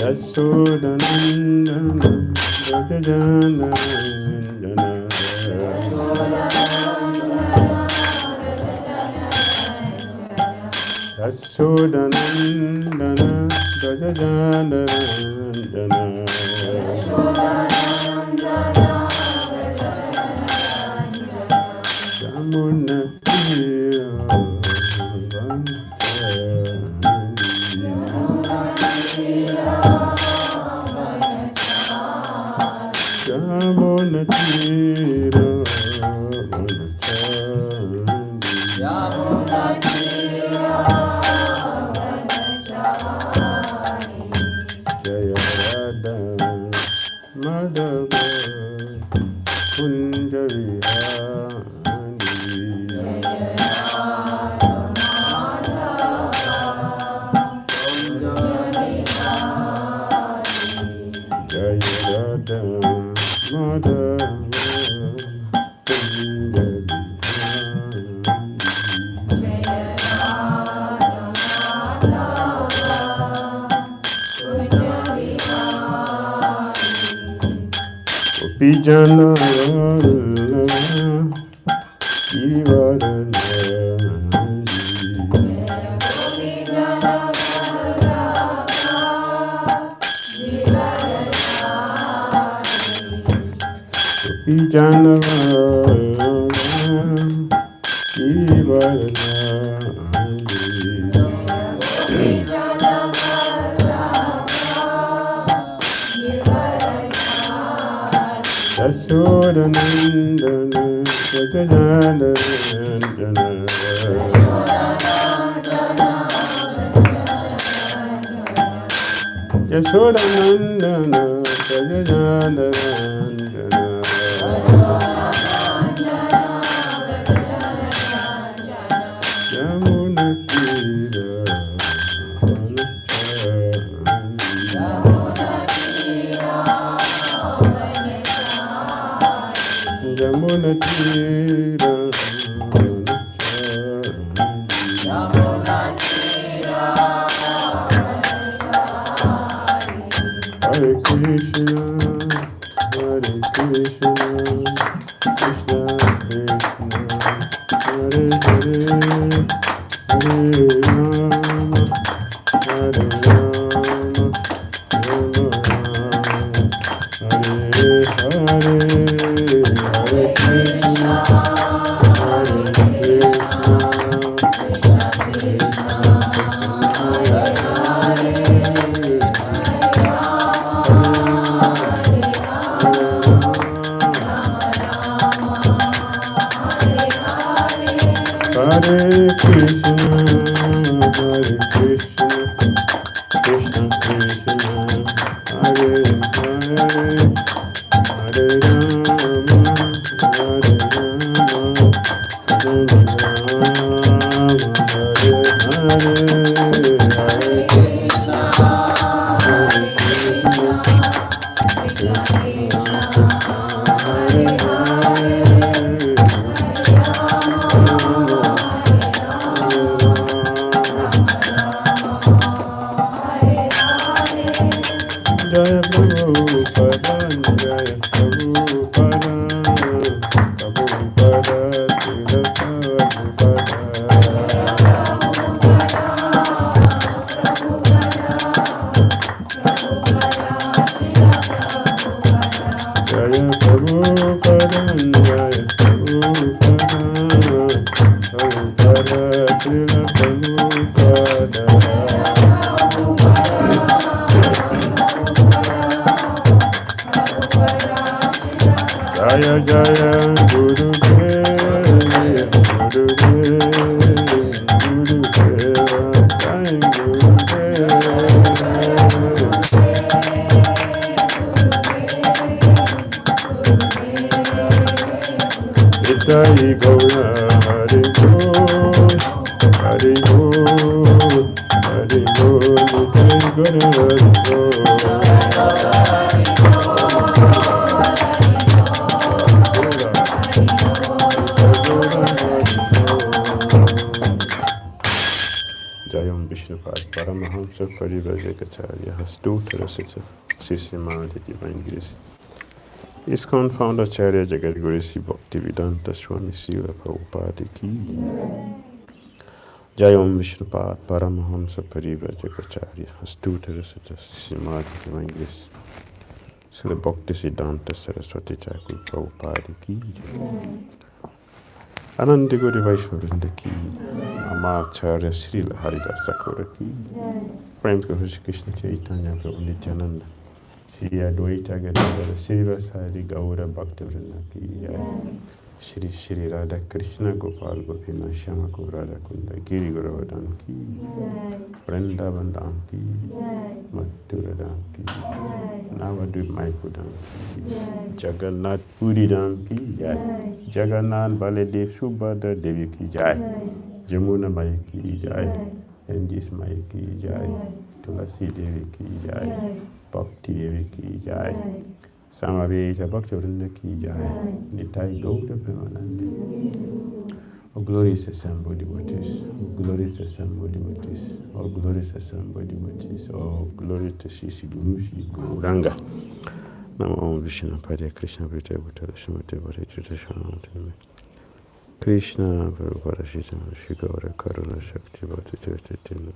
Yashodanandana Vrajajanandana Yashodanandana Vrajajanandana Yamuna Tira Yamuna Tira Jaya Radha Madhava Kunja-vihari Jaya Radha Madhava Pijana Ivarana Pijana Ivarana Yashodanandana Vrajajanandana Yashodanandana Vrajajanandana Yamuna Tira Yamuna Tira Hare Krishna Hare Krishna Krishna Krishna Hare Hare Hare Rama Hare Rama Rama Rama Hare Hare Hare Krishna Hare Krishna Hare Krishna, Hare Krishna, Krishna Krishna, Hare Hare, Hare Rama, Hare Rama, Rama Rama, Hare Hare, Hare Krishna, Hare Krishna, Krishna Hare Hare. Jaya Prabhupada, Jaya Prabhupada, Prabhupada, Srila Prabhupada. Jaya Prabhupada, Jaya Prabhupada, Prabhupada, Srila Prabhupada. Jaya Jaya Guru Dev, Guru Dev, Guru Deva, Jai Guru Dev. Jai Gaura Hari Bol, Hari Bol, Hari Bol, Jai Guru Hari Bol. Jai Om Vishnu Pai. Paramahamsa 𝐤𝐢𝐧𝐞𝐬𝐬 stotra systematic divine grace. ISKCON founder Acharya Jagat Guru Sri Bhaktivedanta Swami Srila Prabhupada ki Jai Om Vishnupad Paramahamsa 𝐤𝐢𝐧𝐝𝐻 stotra systematic divine grace. Srila Bhaktisiddhanta Saraswati Thakur Prabhupada ki Anand Guru Vaishnavinda ki Amacharya Srila Haridas Thakur ki Prem Shri Krishna Chaitanya Prabhu Nityananda Shri Advaita Gadadhara Srivasadi Gaura Bhaktivinoda ki Shri Shri Radha Krishna Gopal Gopinath Shyama Radha Kunda Giri Govardhan ki Vrindavan Dham ki Mathura Dham ki Navadvip Mayapur Dham ki Jagannath Puri Dham ki Jai Jagannath Baladev Subhadra Devi ki Jai Jamuna Maya ki Jai Anjis Maya ki Jai Tulasi Devi ki Jai Bhakti Devi ki Jai Samaveta Bhaktivinoda ki Jai Nitai Gaura Premanande. All glorious assembled devotees, all glorious assembled devotees, all glorious assembled devotees, all glory to Shri Guru Shri Gauranga. Namo Om Vishnu Padaya Krishna Prithya Bhuttara Srimati Bhattacharya Shanatame Krishna Prabhupada Shri Gaura Karuna Shakti Bhattacharya.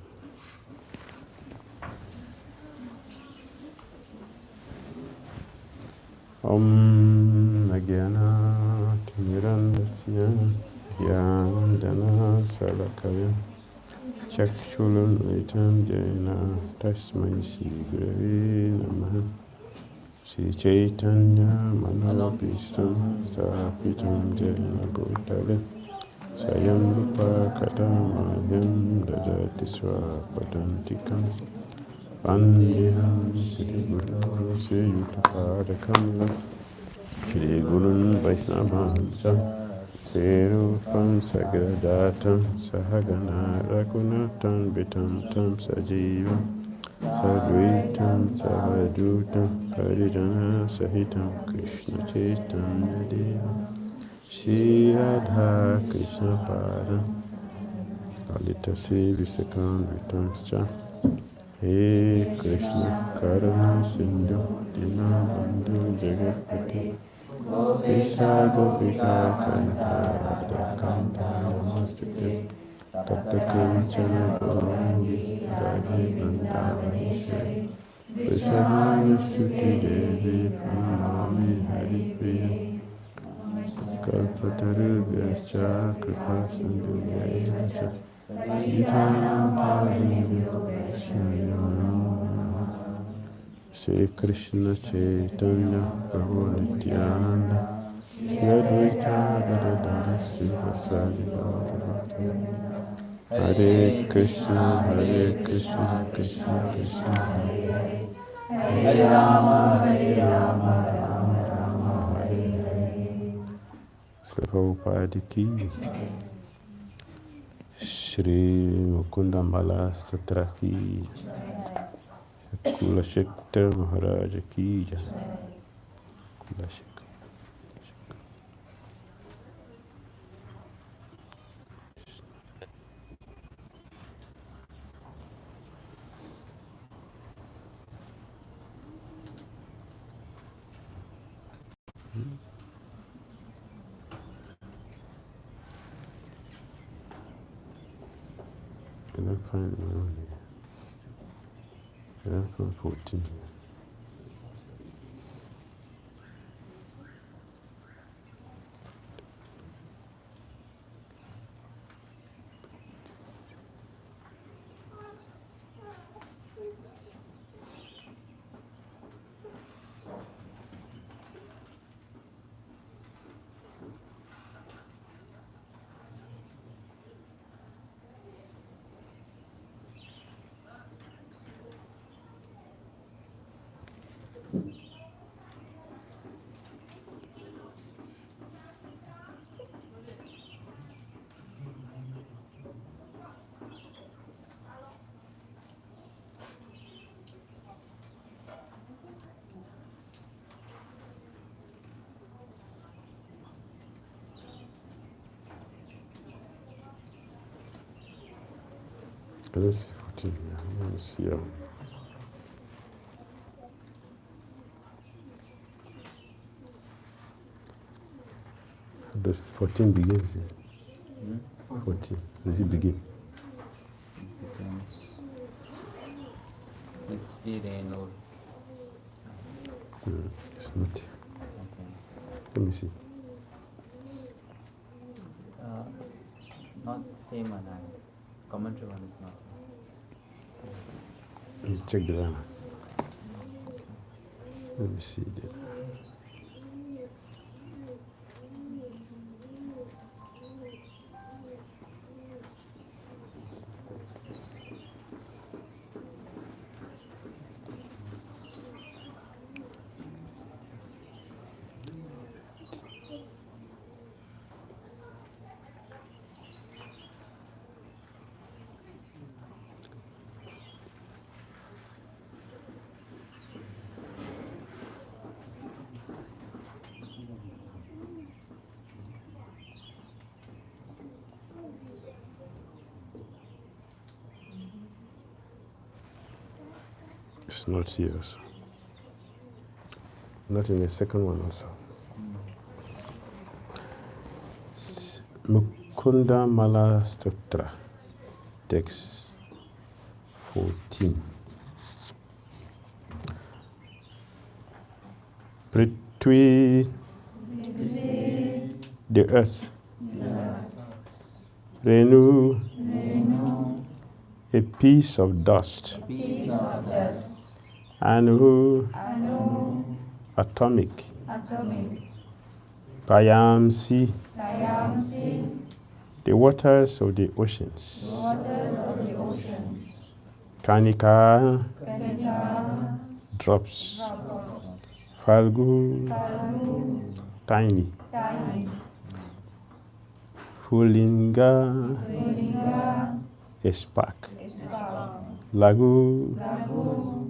Om Ajnanat Mirandasya Jnana Salakaya Chakshulun Vitam Jena Tasmai Shri Gurave Namaha Shri Chaitanya Manabhistam Sapitam Jena Bhutale Sayam Rupa Katamayam Dajati Swapadantikam Vandeham Shri Guru Shri Yuta Shri Gurun Vaishnavamsa Serupam Sagadatam Sahagana Raghunathan Vitam Tam Sajiva Sadvaitam Savadutam Parijana Sahitam Krishna Chaitanya Deva Shri Radha Krishna Padam Lalita Sevisakan Vitamscha He Krishna Karuna Sindhu Dinabandhu Jagapati Visa Gopika Kanta Radha Kanta Namaste Tapta Kanchana Gauri Radhe Vrindavaneshwari Vrishabhani Suti Devi Pranamami Hari Priya Kalpatarubhyascha Kripa Sindhubhyascha Nitanam Pavanebhyo Shri Krishna Chaitanya Prabhu Nityananda Shri Advaita Gadadhara Srivasadi Gaura Hare Krishna Krishna Krishna Hare Hare Rama Rama Rama Hare Hare. Srila Prabhupada ki Shri Mukunda-mālā-stotra ki Kulaśekhara Maharaj ki Kulaśekhara. I don't find my own here. I don't find 14 here. Let's see 14 here. Let's see. The 14 begins here. 14. Does it begin? It begins with the rain or... It's not. Okay. Let me see. It's not the same one. Commentary one is not. You check the one. Let me see that. It's not here also. Not in the second one also. Mukunda-mālā-stotra, text 14. Prithvi, the earth. Renu, a piece of dust. Anu, atomic. Payamsi, the waters of the oceans. Kanika, drops. Falgu, tiny. Hulinga, a spark. Lagu,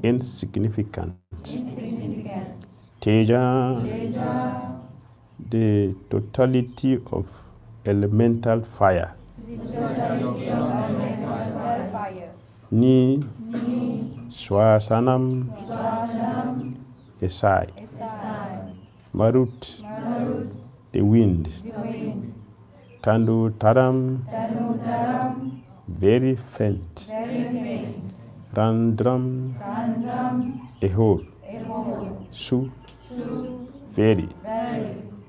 insignificant. Teja, the totality of elemental fire. Ni, swasanam, a sigh. Marut, the wind. Tandu taram, very faint. Randram, a hole. Su, very.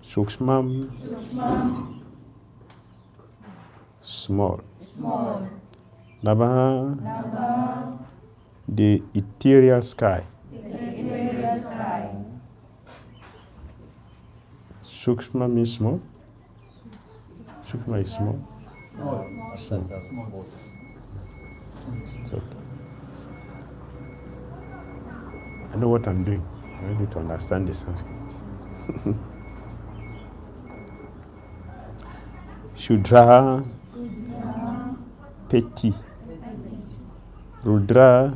Sukshmam, small. Nabha, the ethereal sky. Sukshma means small. Sukshma is small. Small. So, I know what I'm doing. I need to understand the Sanskrit. Shudra, petty. Rudra,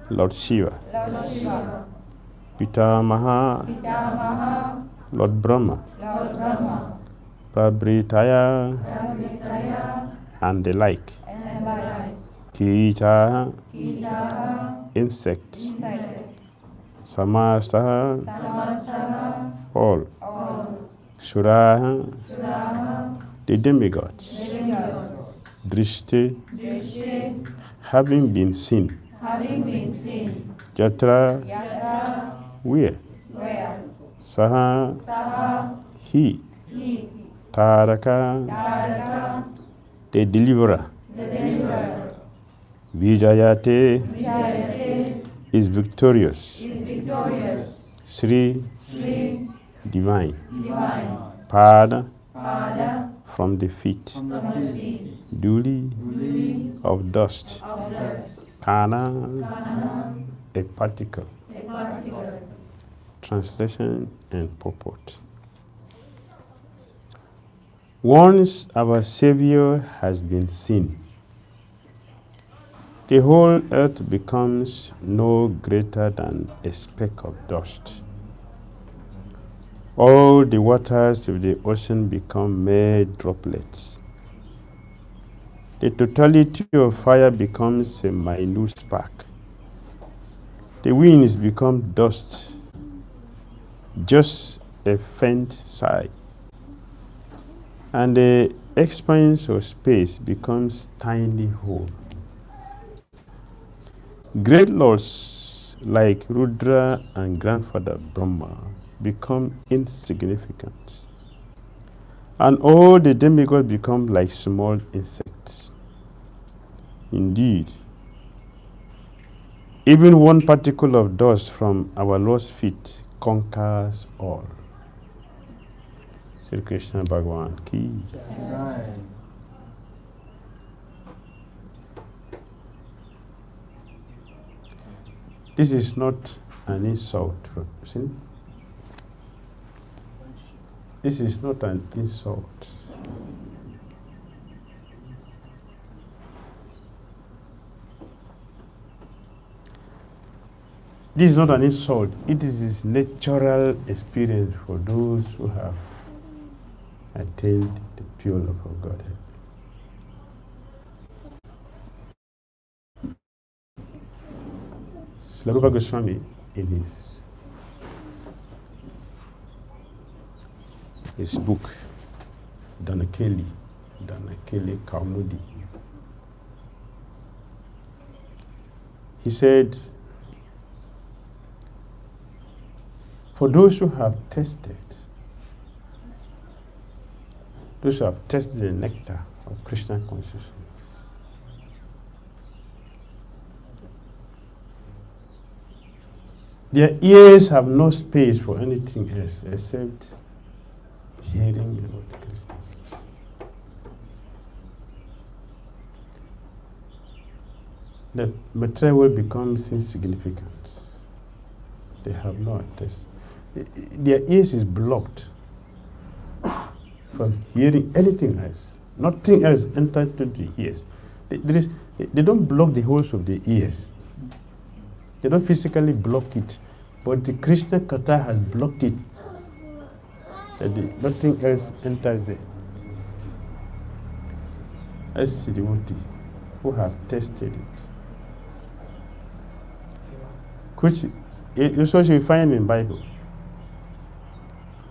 Lord Shiva. Pitamaha, Lord Brahma. Prabhritaya, and the like. Kita, insects. Samasa, all. Shura, the demigods. Drishti, having been seen. Jatra, where? Saha, he. Taraka, the deliverer. Vijayate, is victorious. Sri, divine. Pada, from the feet. Duli, of dust. Kana, a particle. Translation and purport. Once our Savior has been seen, the whole earth becomes no greater than a speck of dust. All the waters of the ocean become mere droplets. the totality of fire becomes a minute spark. The winds become dust, just a faint sigh. And the expanse of space becomes tiny hole. Great lords like Rudra and Grandfather Brahma become insignificant. And all the demigods become like small insects. Indeed, even one particle of dust from our Lord's feet conquers all. Sri Krishna Bhagavan ki. Right. This is not an insult. See? This is not an insult. This is not an insult. It is his natural experience for those who have attained the pure love of Godhead. Srila Rupa Goswami, in his book, 𝐁𝐡𝐚𝐤𝐭, he said, for those who have tasted the nectar of Krishna consciousness, their ears have no space for anything else except hearing the Lord Krishna. The material world becomes insignificant. They have no taste. Their ears is blocked from hearing anything else. Nothing else enters into the ears. They don't block the holes of the ears. They don't physically block it, but the Krishna Katha has blocked it. That nothing else enters there. As the devotee who have tested it, which you also find in the Bible.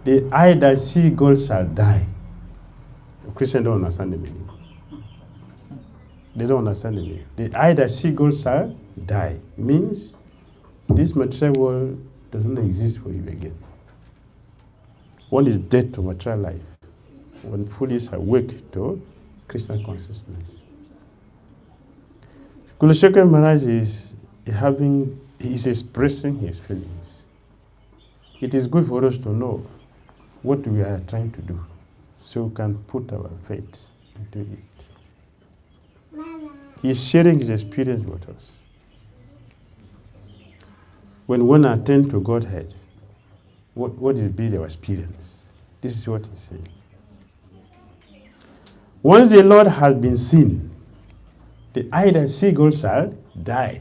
The eye that see gold shall die. The Christians don't understand the meaning. They don't understand the meaning. The eye that see gold shall die means this material world does not exist for you again. One is dead to material life. One fully is awake to Krishna consciousness. Kulaśekhara Maharaj is expressing his feelings. It is good for us to know what we are trying to do, so we can put our faith into it. He is sharing his experience with us. When one attends to Godhead, what will be their experience? This is what he's saying. Once the Lord has been seen, the eye that sees gold shall die.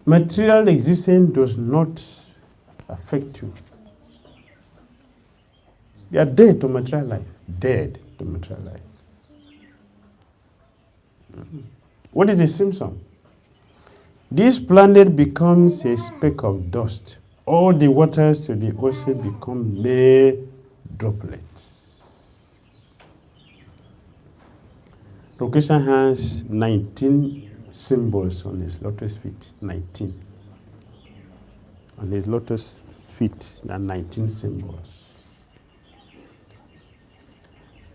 Material existence does not affect you. You are dead to material life. Dead to material life. What is the symptom? This planet becomes a speck of dust. All the waters to the ocean become mere droplets. Lord Krishna has 19 symbols on his lotus feet. 19. On his lotus feet, there are 19 symbols.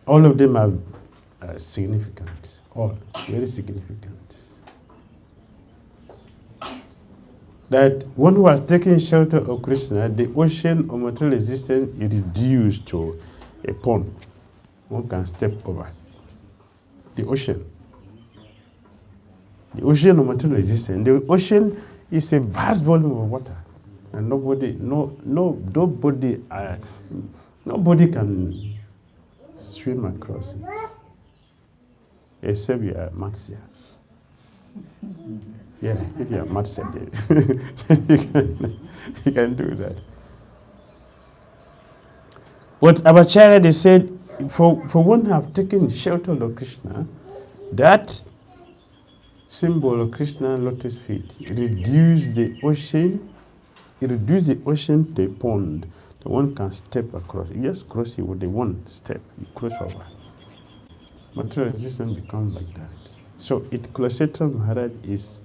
All of them are significant. All very significant. That one who has taken shelter of Krishna, the ocean of material existence is reduced to a pond. One can step over. The ocean. The ocean of material existence. The ocean is a vast volume of water. And nobody can swim across it. Except you are Matsya. Yeah, if you are Matsya, you can do that. But our child, they said, for one have taken shelter of Krishna, that symbol of Krishna lotus feet reduce the ocean to a pond that one can step across. You just cross it with the one step, you cross over. Material existence becomes like that. So Kulaśekhara Maharaj is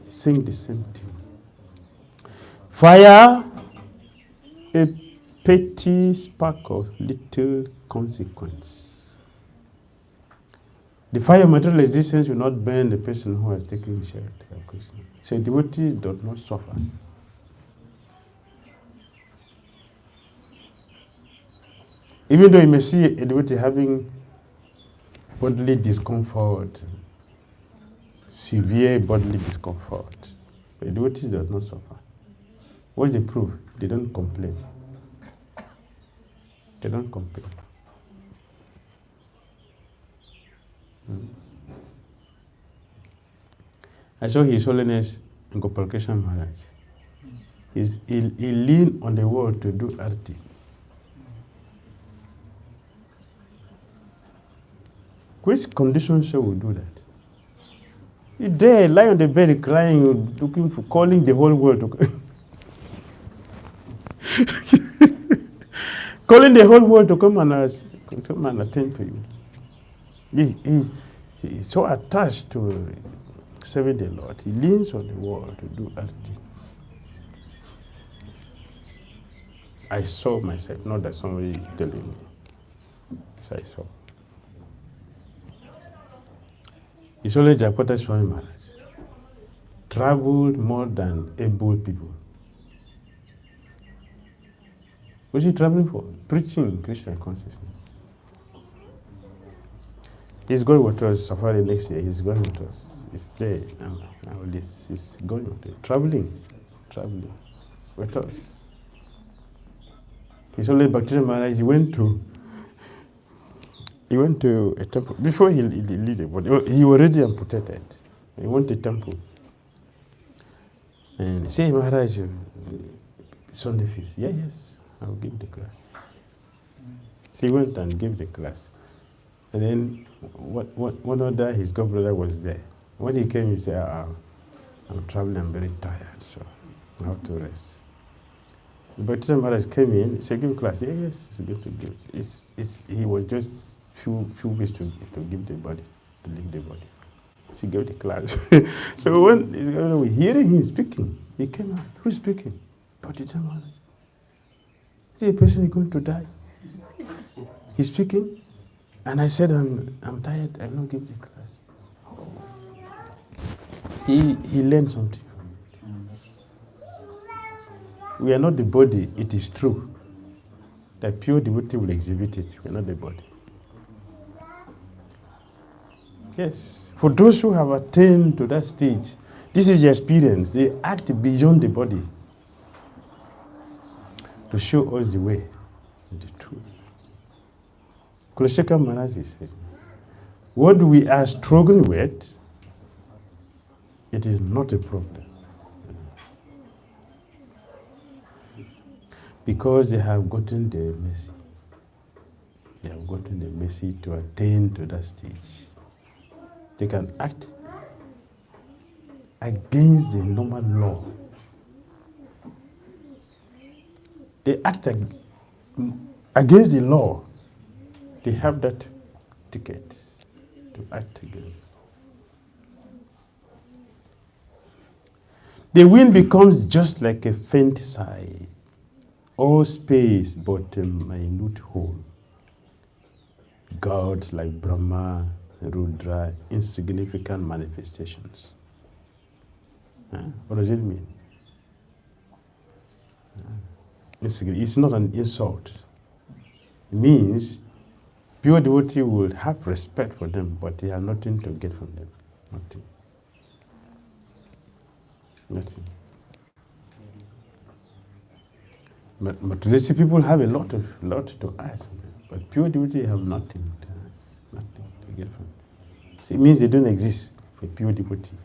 saying the same thing. Fire, a petty spark of little consequence. The fire of material existence will not burn the person who has taken shelter of Krishna. So a devotee does not suffer. Even though you may see a devotee having bodily discomfort, severe bodily discomfort, but a devotee does not suffer. What's the proof? They don't complain. They don't complain. I saw His Holiness Gopalkrishna Maharaj. He leaned on the wall to do arti. Which condition shall we do that? He's there, lying on the bed, crying, looking for, calling the whole world to calling the whole world to come and attend to you. He's so attached to serving the Lord. He leans on the wall to do arti. I saw myself, not that somebody is telling me. Yes, I saw. It's only Japata Swami Maharaj traveled more than able people. What's he traveling for? Preaching Christian consciousness. He's going with us safari next year. He's going with us. He's there now. He's going with us. Traveling with us. He's only Bhakti Maharaj. He went to a temple. Before he leave the body, he already amputated. He went to a temple. And he said, Maharaj, Sunday feast. Yeah, yes, I'll give the class. So he went and gave the class. And then one other, his godbrother was there. When he came, he said, I'm traveling, I'm very tired, so I have to rest. But Maharaj came in, he said, give class. Yeah, yes, he's going to give. He was just few weeks to give the body, to leave the body. So he gave the class. So when we hearing him speaking, he came out. Who's speaking? Bhakti Maharaj. The person is going to die. He's speaking, and I said, I'm tired, I will not give the class. He learned something. We are not the body, it is true. The pure devotee will exhibit it. We are not the body. Yes. For those who have attained to that stage, this is the experience. They act beyond the body to show us the way, the truth. Kulaśekhara Maharaj says, what we are struggling with, it is not a problem. Because they have gotten the mercy. They have gotten the mercy to attain to that stage. They can act against the normal law. They act against the law. They have that ticket to act against it. The wind becomes just like a faint sigh, all space but a minute hole. Gods like Brahma, Rudra, insignificant manifestations. What does it mean? It's not an insult. It means pure devotee will have respect for them, but they have nothing to get from them. Nothing. Nothing. Materialistic people have a lot to ask from them, but pure devotee have nothing to ask, nothing to get from them. So it means they don't exist for pure devotee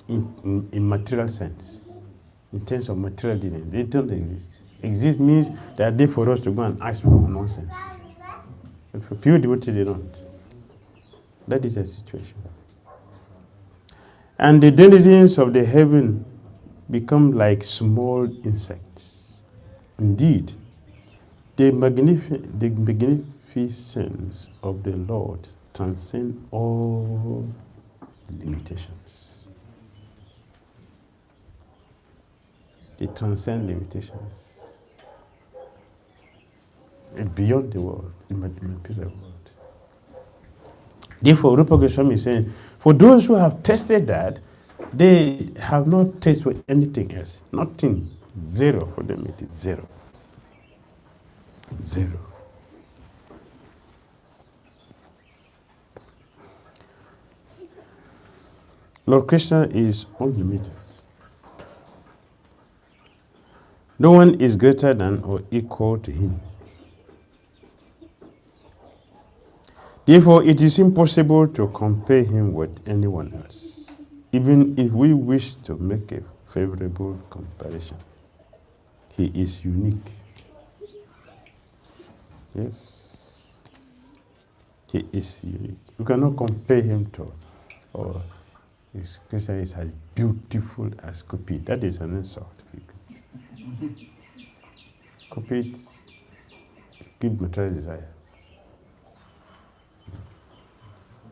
in material sense. In terms of material dealing, they don't exist. Exist means they are there for us to go and ask for nonsense. But for pure devotee, they don't. That is the situation. And the denizens of the heaven become like small insects. Indeed, the magnificence of the Lord transcends all limitations. They transcend limitations. It's beyond the world, the material world. Therefore, Rupa Goswami is saying, for those who have tested that, they have not tasted anything else. Nothing. Zero for them. It is zero. Zero. Lord Krishna is unlimited. No one is greater than or equal to him. Therefore, it is impossible to compare him with anyone else, even if we wish to make a favorable comparison. He is unique. Yes. He is unique. You cannot compare him to, or his Krishna is as beautiful as Cupid. That is an insult. Cupid gives material desire.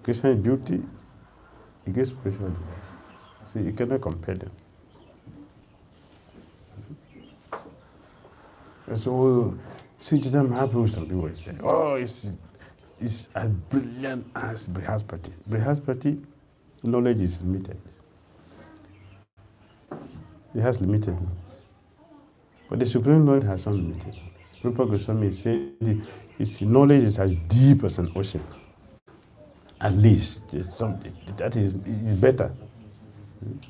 Krishna is beauty, he gives spiritual desire. So you cannot compare them. And so, Srijita Mahaprabhu, some people say, oh, it's as brilliant as Brihaspati. Brihaspati, knowledge is limited. It has limited knowledge. But the Supreme Lord has unlimited knowledge. Rupa Goswami said his knowledge is as deep as an ocean. At least something that is better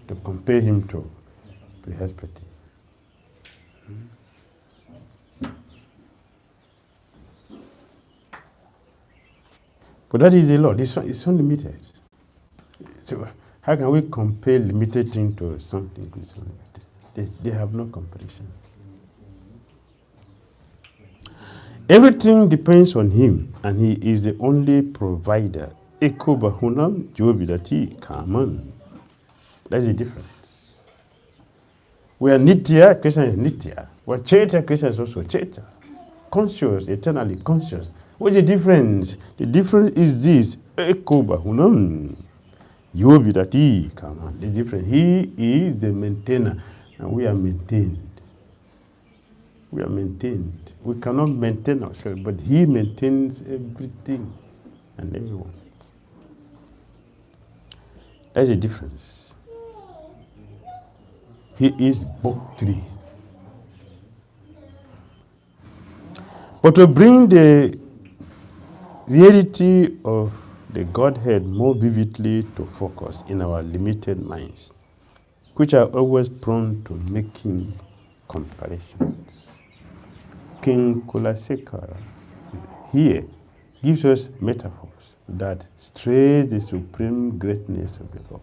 to compare him to Brihaspati. But that is a law. This one is unlimited. So how can we compare limited thing to something which is unlimited? They have no comparison. Everything depends on him, and he is the only provider. 𝐒𝐰𝐴𝐵𝐻 𝐺𝐡𝐚𝐤𝐵. That's the difference. We are Nitya, Krishna is Nitya. We are Chaita, Krishna is also Chaita. Conscious, eternally conscious. What's the difference? The difference is this. 𝐒𝐰𝐴𝐵𝐻 𝐺𝐡𝐚𝐤𝐵. The difference. He is the maintainer, and we are maintained. We are maintained. We cannot maintain ourselves, but he maintains everything and everyone. That's the difference. He is both three. But to bring the reality of the Godhead more vividly to focus in our limited minds, which are always prone to making comparisons, King Kulaśekhara here gives us metaphors that stress the supreme greatness of the Lord.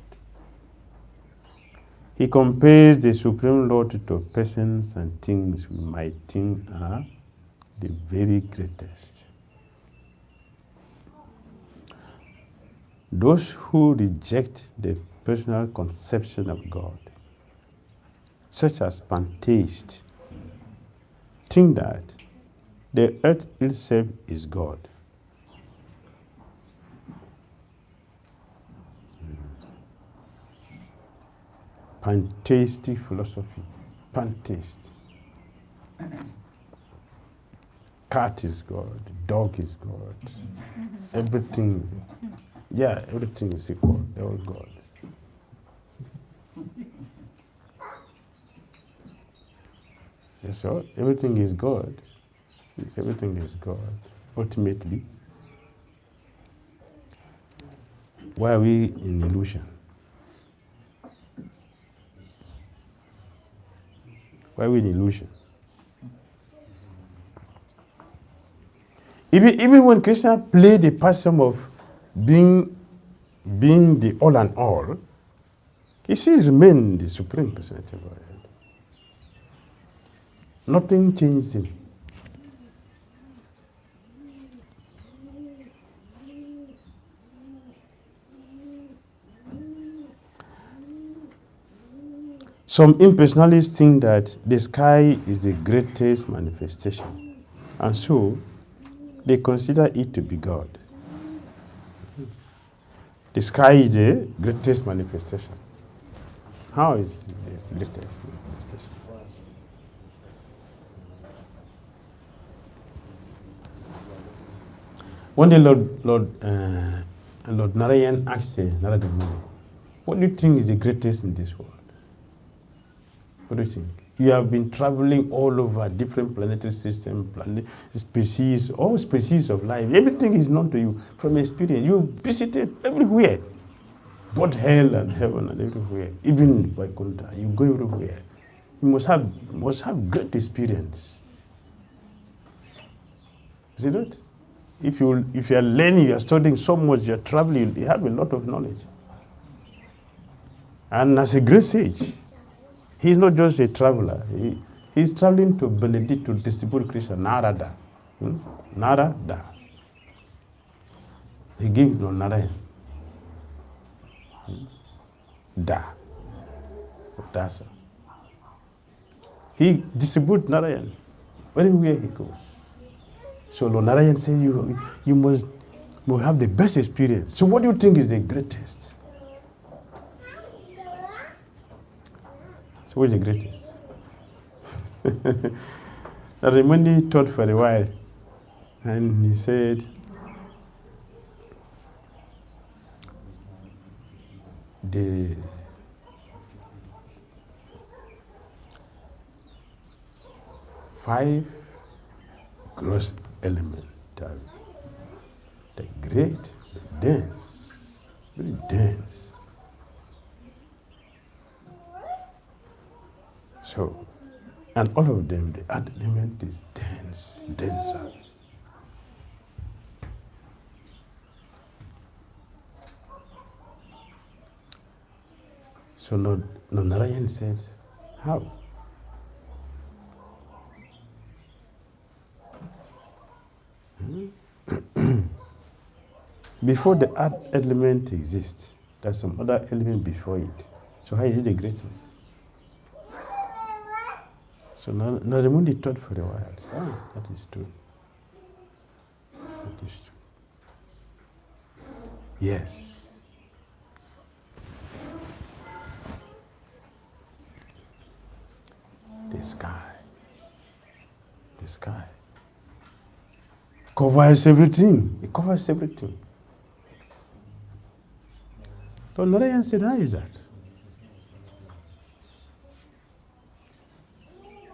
He compares the Supreme Lord to persons and things we might think are the very greatest. Those who reject the personal conception of God, such as pantheists, think that the earth itself is God. Pantheistic philosophy. Pantheist. Cat is God, dog is God, everything. Yeah, everything is equal. They're all God. Yes, so everything is God. Yes, everything is God. Ultimately, why are we in illusion? Why are we in illusion? Even when Krishna played the passion of being the all and all, he still remained the supreme personality of Godhead. Nothing changed him. Some impersonalists think that the sky is the greatest manifestation, and so they consider it to be God. The sky is the greatest manifestation. How is this the greatest manifestation? One day, Lord Narayan asked Narada Muni, "What do you think is the greatest in this world? What do you think? You have been traveling all over different planetary systems, species, all species of life. Everything is known to you from experience. You visited everywhere, both hell and heaven and everywhere. Even Vaikuntha, you go everywhere. You must have great experience. Is it not? If you are learning, you are studying so much, you are traveling, you have a lot of knowledge. And as a great sage, he is not just a traveler. He is traveling to benedict, to distribute Krishna, Narada. Narada. He gave no Narayan. Da. Dasa. He distributes Narayan everywhere he goes. So Lord Narayan said, you must have the best experience. So what do you think is the greatest? So what is the greatest? Ramani thought for a while, and he said, the five gross elements are the great, the dense, very dense. So, and all of them, the other element is dense, denser. So Lord Narayan said, how? Before the earth element exists, there's some other element before it. So how is it the greatest? So Naramundi thought for a while. That is true. That is true. Yes. The sky. The sky covers everything. It covers everything. So Narayan said, how is that?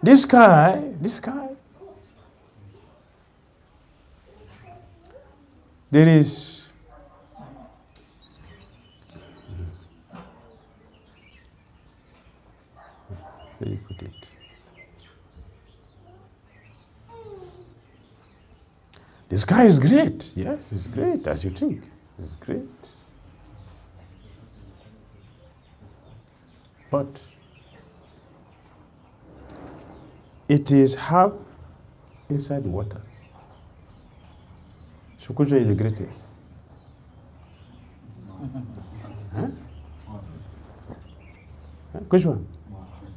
This sky, there is how do you put it? The sky is great. Yes, it's great, as you think. It's great. But it is half inside the water. So which one is the greatest? Huh? Which one?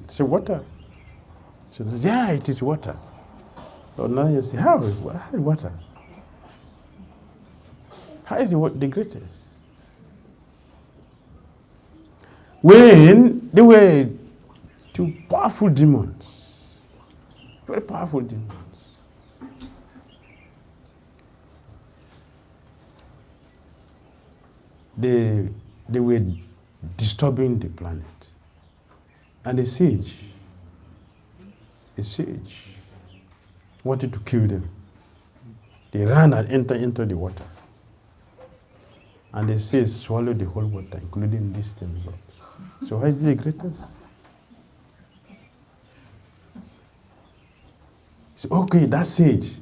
It's water. So yeah, it is water. So now you say, how is water? How is it the greatest? When there were two powerful demons, very powerful demons, they were disturbing the planet. And the sage wanted to kill them. They ran and entered into the water. And the sage swallowed the whole water, including these 10 drops. So why is it the greatest? So, okay, that sage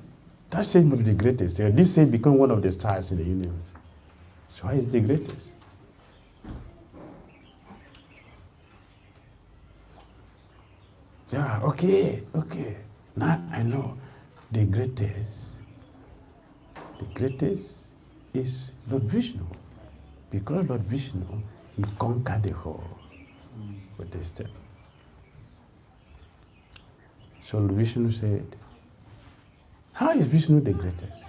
must be the greatest. So this sage become one of the stars in the universe. So why is it the greatest? Yeah, okay. Now I know the greatest is Lord Vishnu. Because Lord Vishnu, he conquered the whole with this step. So Vishnu said, how is Vishnu the greatest?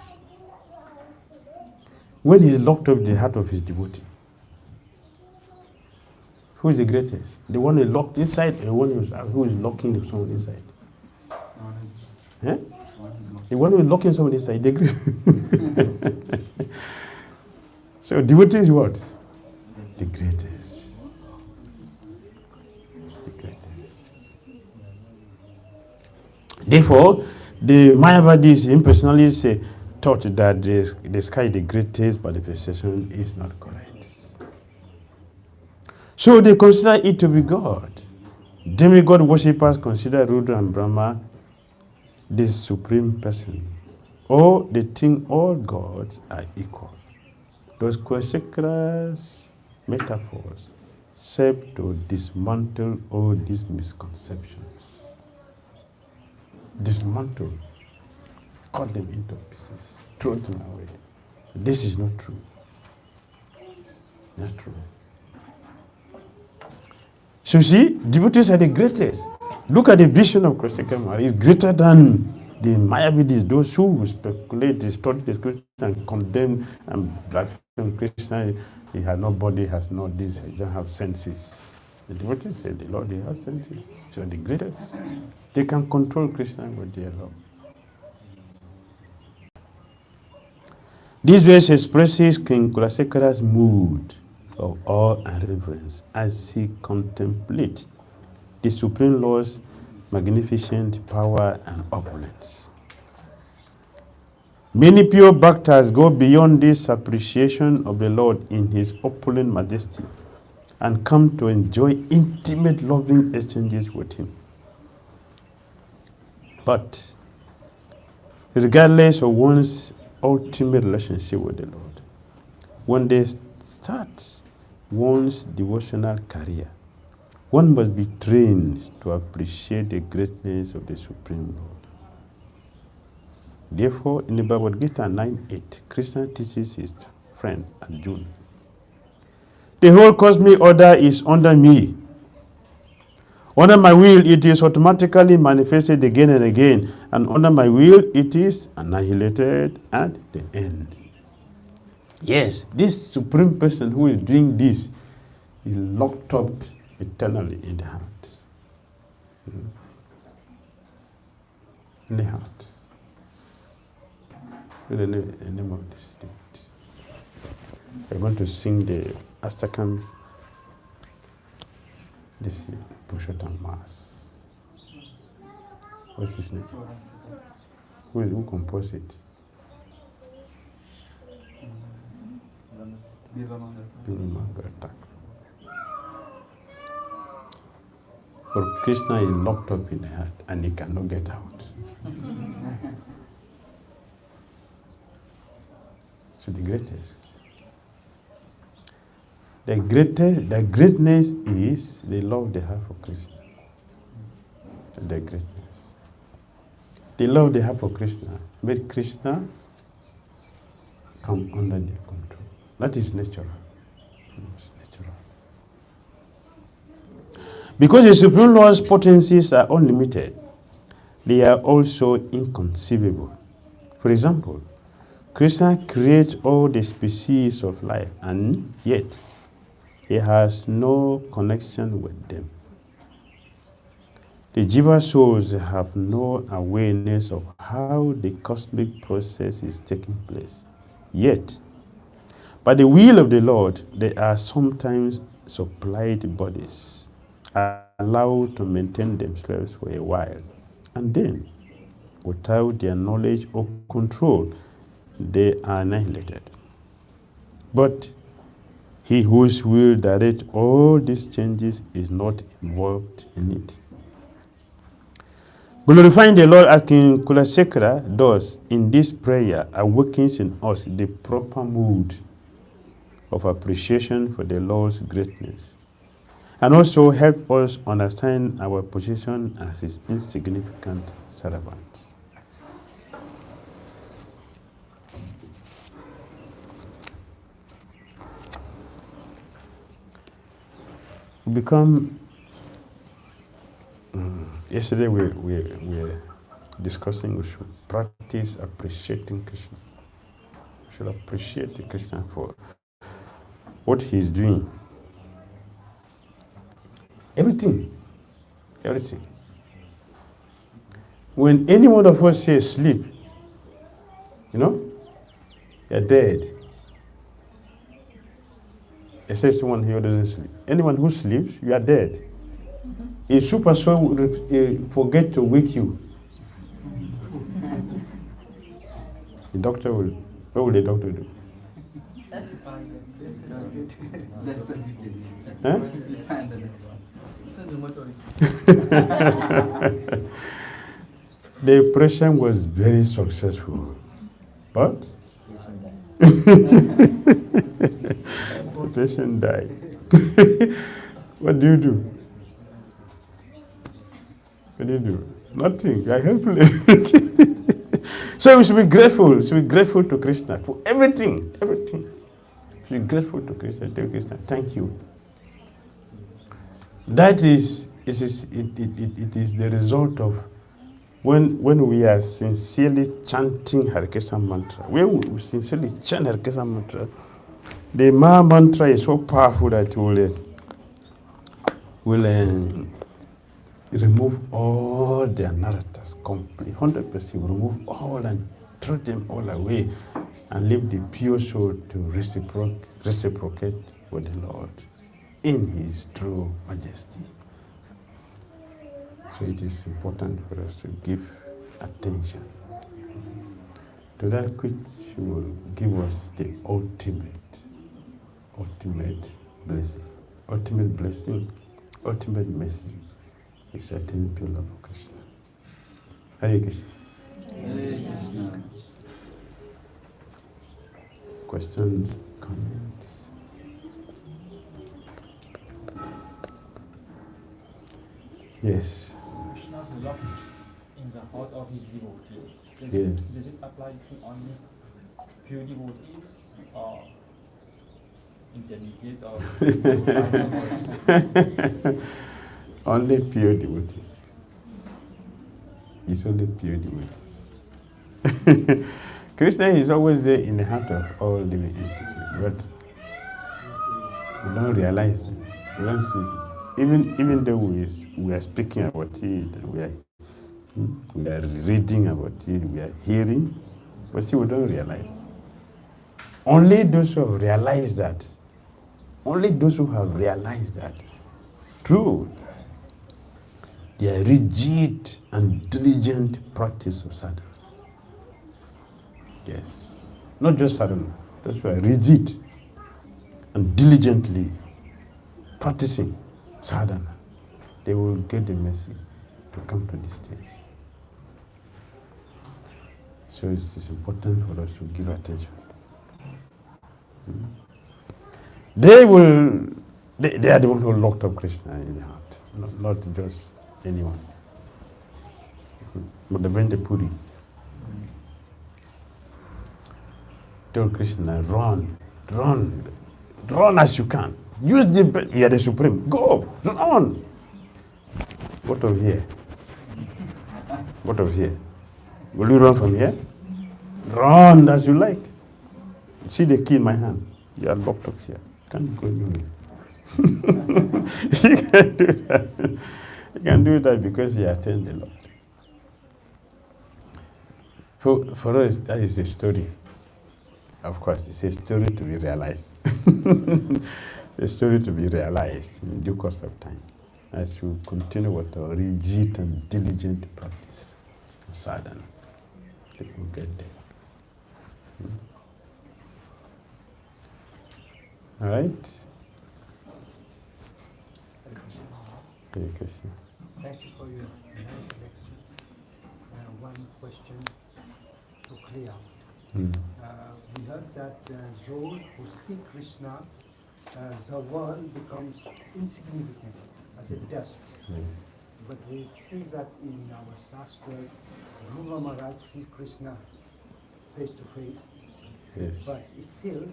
When he's locked up in the heart of his devotee, who is the greatest? The one who is locked inside, or the one who is locking someone inside? Eh? The one who is locking someone inside, the greatest. So devotee is what? The greatest. The greatest. Therefore, the Mayavadis impersonalists taught that the sky is the greatest, but the manifestation is not correct. So they consider it to be God. Demigod worshippers consider Rudra and Brahma the supreme person, or they think all gods are equal. Those Kulaśekhara's metaphors serve to dismantle all these misconceptions. Dismantle, cut them into pieces, throw them away. This is not true. Not true. So see, devotees are the greatest. Look at the vision of Kulaśekhara. It's greater than the Mayavidis, those who speculate, distort the scripture and condemn and blaspheme Krishna. He has no body, has no this, he doesn't have senses. The devotees say the Lord, he has senses. So the greatest. They can control Krishna with their love. This verse expresses King Kulaśekhara's mood of awe and reverence as he contemplates the Supreme Lord's magnificent power and opulence. Many pure bhaktas go beyond this appreciation of the Lord in his opulent majesty and come to enjoy intimate loving exchanges with him. But regardless of one's ultimate relationship with the Lord, when they start one's devotional career, one must be trained to appreciate the greatness of the Supreme Lord. Therefore, in the Bhagavad Gita 9:8, Krishna teaches his friend Arjuna, the whole cosmic order is under me. Under my will, it is automatically manifested again and again, and under my will, it is annihilated at the end. Yes, this Supreme Person who is doing this is locked up eternally in the heart. In the heart. In the name of this devotee. I want to sing the Astakam, this Purushottam Mass. What's his name? Who composed it? For Krishna is locked up in the heart and he cannot get out. So the greatest. The greatness is the love they have for Krishna. The greatness. The love they have for Krishna made Krishna come under their control. That is natural. It's natural. Because the Supreme Lord's potencies are unlimited, they are also inconceivable. For example, Krishna creates all the species of life, and yet he has no connection with them. The Jiva souls have no awareness of how the cosmic process is taking place. Yet, by the will of the Lord, they are sometimes supplied bodies, allowed to maintain themselves for a while, and then, without their knowledge or control, they are annihilated. But he whose will direct all these changes is not involved in it. Glorifying the Lord as King Kulaśekhara does in this prayer awakens in us the proper mood of appreciation for the Lord's greatness, and also help us understand our position as his insignificant servants. We become Yesterday we were discussing we should practice appreciating Krishna. We should appreciate Krishna for what he's doing. Everything. When any one of us says sleep, you're dead. Except someone here doesn't sleep. Anyone who sleeps, you are dead. A super soul will forget to wake you. The doctor will, what will the doctor do? Huh? The operation was very successful, but the patient died. What do you do? What do you do? Nothing. You are helpless. So we should be grateful. We should be grateful to Krishna for everything. Everything. We should be grateful to Krishna. Tell Krishna, thank you. That is, it is the result of when we are sincerely chanting Hare Krishna mantra. When we sincerely chant Hare Krishna mantra, the Maha mantra is so powerful that it will remove all their narratives completely, 100%. Remove all and throw them all away and leave the pure soul to reciprocate with the Lord in His true majesty. So it is important for us to give attention to that which will give us the ultimate blessing. Ultimate blessing, ultimate mercy is attaining pure love of Krishna. Hare Krishna. Hare Krishna. Questions, comments? Yes. Krishna's love in the heart of his devotees. Does it apply to only pure devotees or intermediate or Only pure devotees. It's only pure devotees. Krishna is always there in the heart of all living entities, but we don't realize it. We don't see it. Even though we are speaking about it, we are reading about it, we are hearing, but still we don't realize. Only those who have realized that, through their rigid and diligent practice of sadhana. Yes. Not just sadhana, those who are rigid and diligently practicing sadhana, they will get the mercy to come to this stage. So it is important for us to give attention. They are the ones who locked up Krishna in the heart, not just anyone. But the Brenda Puri told Krishna, run as you can. Use the, you are the supreme. Go, run. What of here? What of here? Will you run from here? Run as you like. See the key in my hand. You are locked up here. Can't go anywhere. You can do that. You can do that because you attend the Lord. For us, that is a story. Of course, it's a story to be realized. It's a story to be realized in due course of time, as we continue with our rigid and diligent practice of sadhana. They will get there. All right? Hare Krishna. Thank you for your nice lecture. One question to clear. We heard that those who see Krishna, the world becomes insignificant as a dust. Yes. But we see that in our shastras, Dhruva Maharaj sees Krishna face to face. Yes. But still,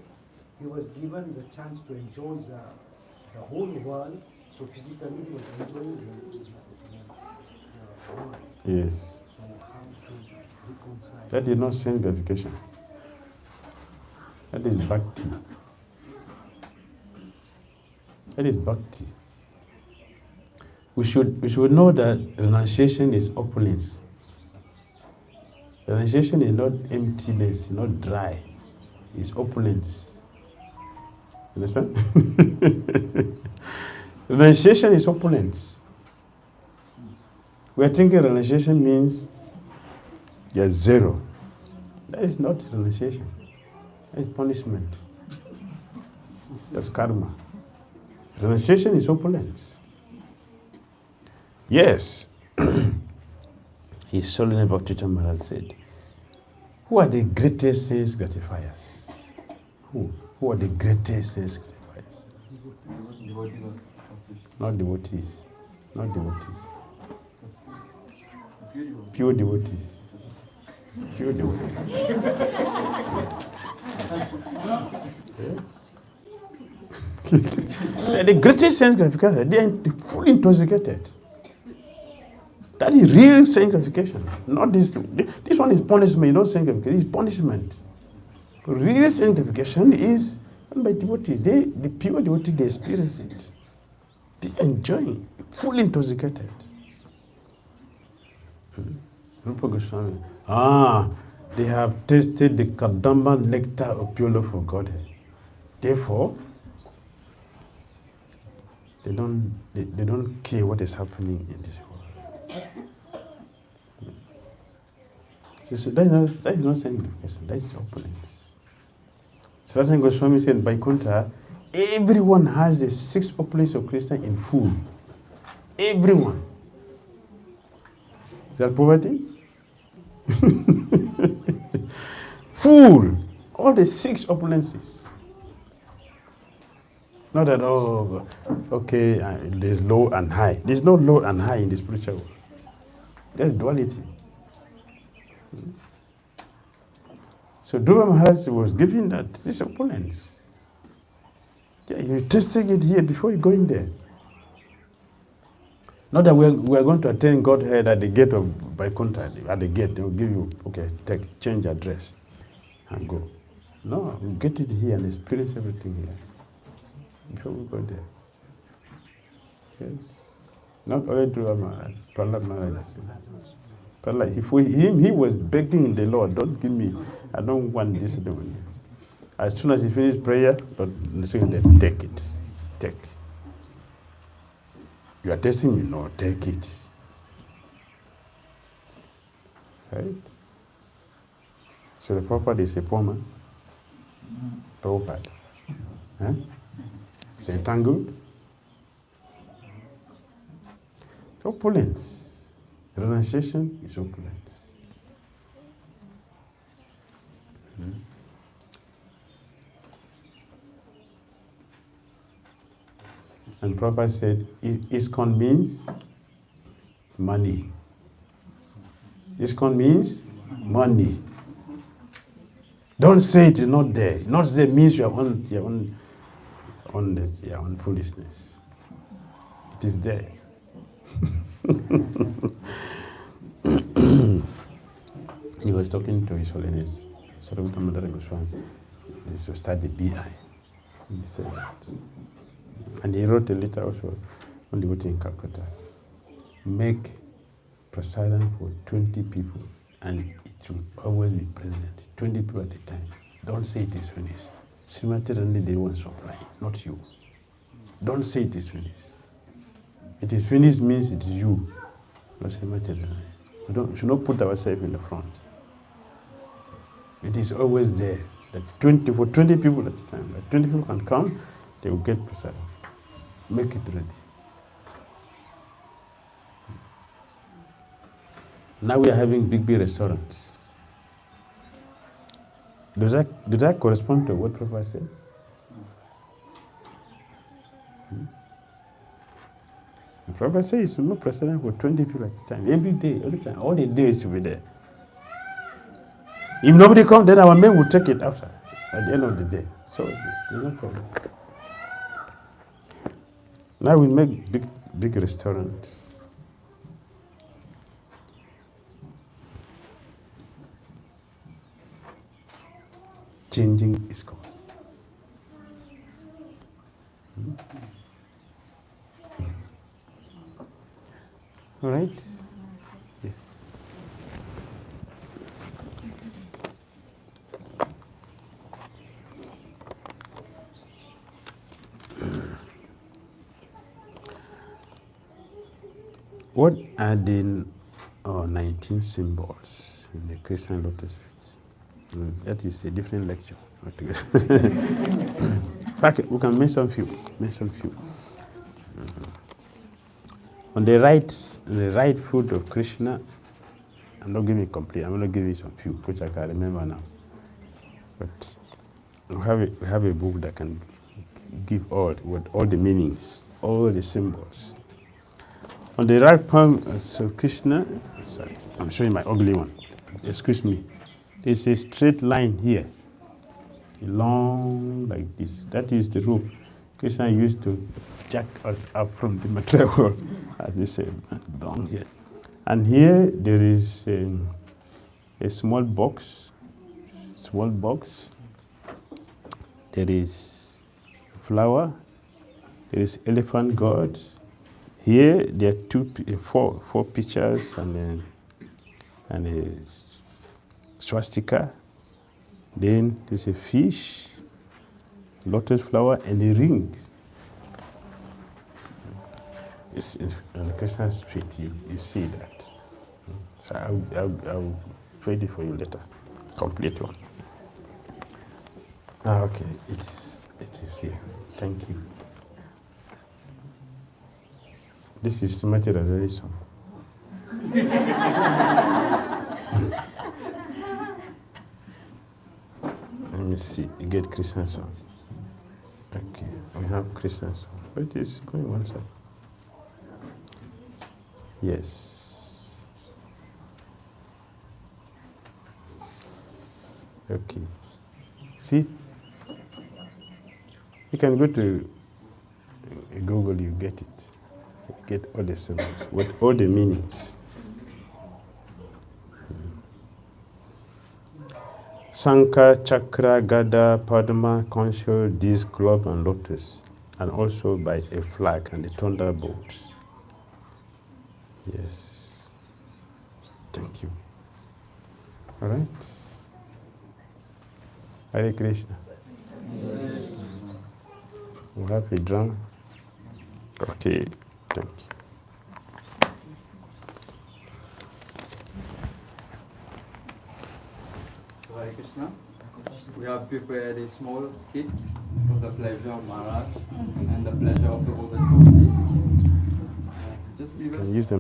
he was given the chance to enjoy the whole world. So physically, he was enjoying the Yes. So how to reconcile? That is not sense gratification. That is bhakti. That is bhakti. We should know that renunciation is opulence. Renunciation is not emptiness, not dry. It's opulence. Understand? Renunciation is opulence. We are thinking renunciation means you're zero. That is not renunciation. That is punishment. That's karma. Renunciation is opulence. Yes. His Holiness Bhakti Maharaj said, who are the greatest sense gratifiers? Who are the greatest sense gratifiers? Not devotees. Not devotees. Pure devotees. Pure devotees. Yes. They are the greatest sense gratifiers. They are fully intoxicated. That is real sense gratification. Not this. This one is punishment, not sense gratification. It's punishment. Real sense gratification is done by devotees. The pure devotees, they experience it. They enjoy it, fully intoxicated. Rupa Goswami. They have tasted the Kadamba nectar of pure love for Godhead. Therefore, they don't care what is happening in this world. So that is not sanctification, that is opulence. Sanatana Goswami said, Vaikuntha, everyone has the 6 opulence of Krishna in full. Everyone. Is that poverty? Full. All the 6 opulences. Not that, there's low and high. There's no low and high in the spiritual world. There's duality. So Dhruva Maharaj was giving that this opulence. Yeah, you're testing it here before you go in there. Not that we're going to attend Godhead at the gate of Vaikuntha. At the gate, they will give you, change address and go. No, you get it here and experience everything here before we go there. Yes. Not only Dhruva Maharaj, Prahlad Maharaj. Prahlad, he was begging the Lord, don't give me, I don't want this. As soon as he finished prayer, the second day, take it. Take. You are testing me? No, take it. Right? So the Prabhupada is a poor man. Prabhupada. Huh? Satan good. Opulence. Renunciation is opulence. And Prabhupada said, ISKCON means money. ISKCON means money. Don't say it is not there. Not there means your own foolishness. It is there. He was talking to His Holiness Damodara Goswami. He used to study BI. He said that. And he wrote a letter also on devotee in Calcutta. Make prasadam for 20 people and it will always be present. 20 people at a time. Don't say it is finished. Srimati Rani, they want supply, not you. Don't say it is finished. It is finished means it is you, not Srimati Rani. We should not put ourselves in the front. It is always there. That 20 people at a time. That 20 people can come, they will get prasadam. Make it ready. Now we are having big restaurants. Does that correspond to what Prabhupada said? Prabhupada says you should not prasadam for 20 people at a time. Every day, all the time. All the days will be there. If nobody comes, then our men will take it after, at the end of the day. So there's no problem. Now we make big restaurants. changing ISKCON. All right? Yes. What are the 19 symbols in the Christian lotus feet? That is a different lecture altogether. Okay, we can mention few. On the right foot of Krishna, I'm not giving it complete. I'm going to give you some few, which I can remember now. But we have a book that can give all the meanings, all the symbols. On the right palm of Krishna, sorry, I'm showing my ugly one. Excuse me. There's a straight line here, long like this. That is the rope Krishna used to jack us up from the material world, as they say, down here. And here there is a small box. There is flower. There is elephant god. Here there are four pictures and a swastika. Then there's a fish, lotus flower, and a ring. It's on Krishna's feet. You see that. So I'll trade it for you later. Complete one. Okay, it is here. Thank you. This is materialism. Let me see. You get Krishna's one. Okay, we have Krishna's one. But it is going one side. Yes. Okay. See? You can go to Google, you get it. You get all the symbols, with all the meanings. Sanga, chakra, gada, padma, conch shell, disc, globe, and lotus. And also by a flag and a thunderbolt. Yes. Thank you. All right. Hare Krishna. We have a drum. Okay. Thank you. Hare Krishna. We have prepared a small skit for the pleasure of Maharaj and the pleasure of the other devotees. Just leave it. Can use them.